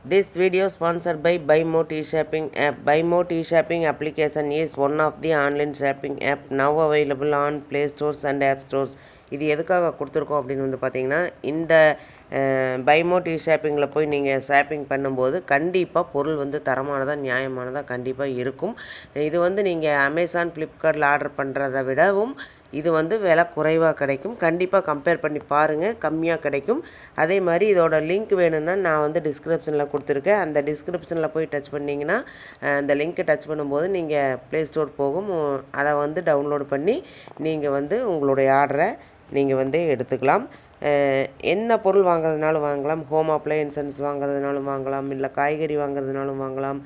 This video sponsored by BuyMo T-Shopping app. BuyMo T-Shopping application is one of the online shopping app now available on Play Stores and App Stores. இது எதுக்காக கொடுத்துருக்கோம் அப்படின்னு வந்து பார்த்தீங்கன்னா, இந்த BuyMo T-Shoppingல போய் நீங்கள் ஷாப்பிங் பண்ணும்போது கண்டிப்பாக பொருள் வந்து தரமானதாக நியாயமானதாக கண்டிப்பாக இருக்கும். இது வந்து நீங்கள் அமேசான் ஃப்ளிப்கார்ட்டில் ஆர்டர் பண்ணுறதை விடவும் இது வந்து விலை குறைவாக கிடைக்கும். கண்டிப்பாக கம்பேர் பண்ணி பாருங்கள், கம்மியாக கிடைக்கும். அதே மாதிரி இதோட லிங்க் வேணும்னா நான் வந்து டிஸ்கிரிப்ஷனில் கொடுத்துருக்கேன். அந்த டிஸ்கிரிப்ஷனில் போய் டச் பண்ணிங்கன்னா அந்த லிங்க்கை டச் பண்ணும்போது நீங்கள் ப்ளே ஸ்டோர் போகும். அதை வந்து டவுன்லோட் பண்ணி நீங்கள் வந்து உங்களுடைய ஆர்டரை நீங்கள் வந்து எடுத்துக்கலாம். என்ன பொருள் வாங்குறதுனாலும் வாங்கலாம். ஹோம் அப்ளையன்சஸ் வாங்குறதுனாலும் வாங்கலாம், இல்லை காய்கறி வாங்குறதுனாலும் வாங்கலாம்,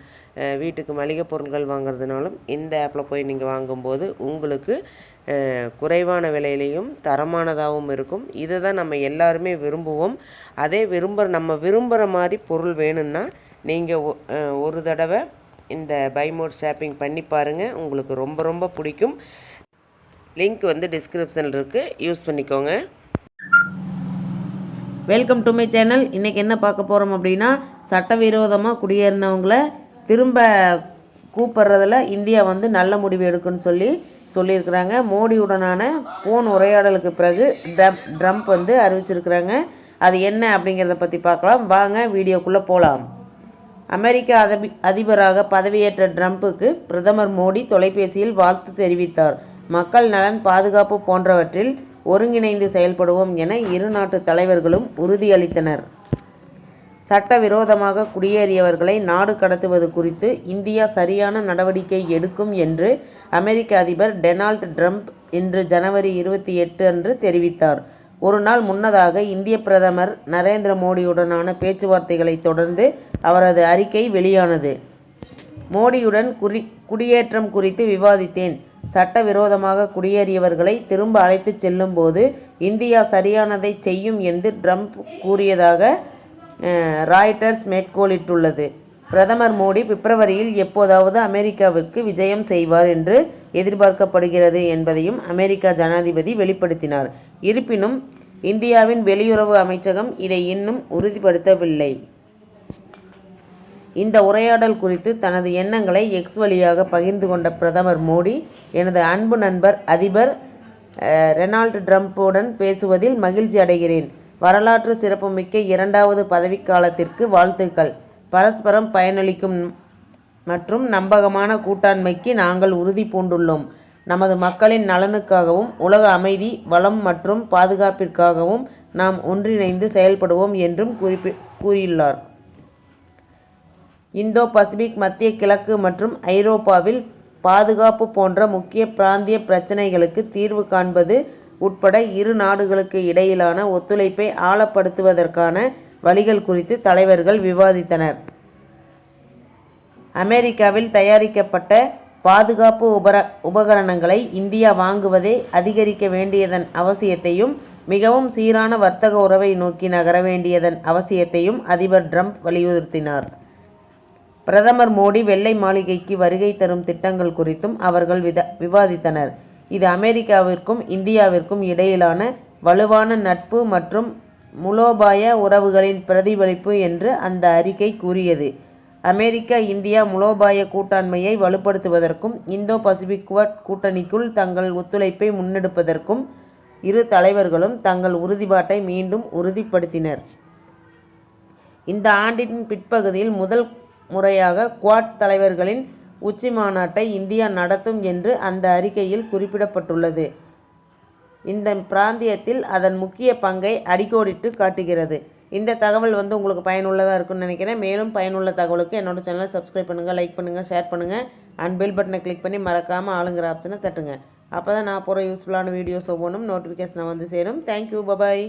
வீட்டுக்கு மளிகை பொருட்கள் வாங்குறதுனாலும் இந்த ஆப்பில் போய் நீங்கள் வாங்கும்போது உங்களுக்கு குறைவான விலையிலையும் தரமானதாகவும் இருக்கும். இதை தான் நம்ம எல்லாருமே விரும்புவோம். அதே நம்ம விரும்புகிற மாதிரி பொருள் வேணும்னா நீங்கள் ஒரு தடவை இந்த BuyMo ஷாப்பிங் பண்ணி பாருங்கள், உங்களுக்கு ரொம்ப ரொம்ப பிடிக்கும். லிங்க் வந்து டிஸ்கிரிப்ஷனில் இருக்குது, யூஸ் பண்ணிக்கோங்க. Welcome to my channel. இன்றைக்கி என்ன பார்க்க போகிறோம் அப்படின்னா, சட்டவிரோதமாக குடியேறினவங்களை திரும்ப கூப்பிட்றதில் இந்தியா வந்து நல்ல முடிவு எடுக்குன்னு சொல்லியிருக்கிறாங்க. மோடியுடனான ஃபோன் உரையாடலுக்கு பிறகு ட்ரம்ப் வந்து அறிவிச்சிருக்கிறாங்க. அது என்ன அப்படிங்கிறத பற்றி பார்க்கலாம் வாங்க, வீடியோக்குள்ளே போகலாம். அமெரிக்க அதிபராக பதவியேற்ற ட்ரம்ப்புக்கு பிரதமர் மோடி தொலைபேசியில் வாழ்த்து தெரிவித்தார். மக்கள் நலன், பாதுகாப்பு போன்றவற்றில் ஒருங்கிணைந்து செயல்படுவோம் என இரு நாட்டு தலைவர்களும் உறுதியளித்தனர். சட்டவிரோதமாக குடியேறியவர்களை நாடு கடத்துவது குறித்து இந்தியா சரியான நடவடிக்கை எடுக்கும் என்று அமெரிக்க அதிபர் டொனால்ட் ட்ரம்ப் இன்று ஜனவரி 28 அன்று தெரிவித்தார். ஒரு நாள் முன்னதாக இந்திய பிரதமர் நரேந்திர மோடியுடனான பேச்சுவார்த்தைகளை தொடர்ந்து அவரது அறிக்கை வெளியானது. மோடியுடன் குடியேற்றம் குறித்து விவாதித்தேன். சட்டவிரோதமாக குடியேறியவர்களை திரும்ப அழைத்து செல்லும் போது இந்தியா சரியானதை செய்யும் என்று ட்ரம்ப் கூறியதாக ராய்ட்டர்ஸ் மேற்கோளிட்டுள்ளது. பிரதமர் மோடி பிப்ரவரியில் எப்போதாவது அமெரிக்காவிற்கு விஜயம் செய்வார் என்று எதிர்பார்க்கப்படுகிறது என்பதையும் அமெரிக்க ஜனாதிபதி வெளிப்படுத்தினார். இருப்பினும் இந்தியாவின் வெளியுறவு அமைச்சகம் இதை இன்னும் உறுதிப்படுத்தவில்லை. இந்த உரையாடல் குறித்து தனது எண்ணங்களை எக்ஸ் வழியாக பகிர்ந்து கொண்ட பிரதமர் மோடி, எனது அன்பு நண்பர் அதிபர் டொனால்ட் ட்ரம்புடன் பேசுவதில் மகிழ்ச்சி அடைகிறேன். வரலாற்று சிறப்புமிக்க 2வது பதவிக்காலத்திற்கு வாழ்த்துக்கள். பரஸ்பரம் பயனளிக்கும் மற்றும் நம்பகமான கூட்டாண்மைக்கு நாங்கள் உறுதி பூண்டுள்ளோம். நமது மக்களின் நலனுக்காகவும் உலக அமைதி, வளம் மற்றும் பாதுகாப்பிற்காகவும் நாம் ஒன்றிணைந்து செயல்படுவோம் என்றும் கூறியுள்ளார். இந்தோ பசிபிக், மத்திய கிழக்கு மற்றும் ஐரோப்பாவில் பாதுகாப்பு போன்ற முக்கிய பிராந்திய பிரச்சினைகளுக்கு தீர்வு காண்பது உட்பட இரு நாடுகளுக்கு இடையிலான ஒத்துழைப்பை ஆழப்படுத்துவதற்கான வழிகள் குறித்து தலைவர்கள் விவாதித்தனர். அமெரிக்காவில் தயாரிக்கப்பட்ட பாதுகாப்பு உபகரணங்களை இந்தியா வாங்குவதை அதிகரிக்க வேண்டியதன் அவசியத்தையும் மிகவும் சீரான வர்த்தக உறவை நோக்கி நகர வேண்டியதன் அவசியத்தையும் அதிபர் ட்ரம்ப் வலியுறுத்தினார். பிரதமர் மோடி வெள்ளை மாளிகைக்கு வருகை தரும் திட்டங்கள் குறித்தும் அவர்கள் விவாதித்தனர். இது அமெரிக்காவிற்கும் இந்தியாவிற்கும் இடையிலான வலுவான நட்பு மற்றும் மூலோபாய உறவுகளின் பிரதிபலிப்பு என்று அந்த அறிக்கை கூறியது. அமெரிக்கா இந்தியா மூலோபாய கூட்டாண்மையை வலுப்படுத்துவதற்கும் இந்தோ பசிபிக் கூட்டணிக்குள் தங்கள் ஒத்துழைப்பை முன்னெடுப்பதற்கும் இரு தலைவர்களும் தங்கள் உறுதிப்பாட்டை மீண்டும் உறுதிப்படுத்தினர். இந்த ஆண்டின் பிற்பகுதியில் முதல் முறையாக குவாட் தலைவர்களின் உச்சி மாநாட்டை இந்தியா நடத்தும் என்று அந்த அறிக்கையில் குறிப்பிடப்பட்டுள்ளது. இந்த பிராந்தியத்தில் அதன் முக்கிய பங்கை அடிக்கோடிட்டு காட்டுகிறது. இந்த தகவல் வந்து உங்களுக்கு பயனுள்ளதாக இருக்குன்னு நினைக்கிறேன். மேலும் பயனுள்ள தகவலுக்கு என்னோட சேனலை சப்ஸ்கிரைப் பண்ணுங்கள், லைக் பண்ணுங்கள், ஷேர் பண்ணுங்கள் அண்ட் பெல் பட்டனை கிளிக் பண்ணி மறக்காமல் ஆளுங்கிற ஆப்ஷனை தட்டுங்க. அப்போ தான் நான் போகிற யூஸ்ஃபுல்லான வீடியோஸ் ஒவ்வொன்றும் நோட்டிஃபிகேஷனை வந்து சேரும். Thank you, bye bye.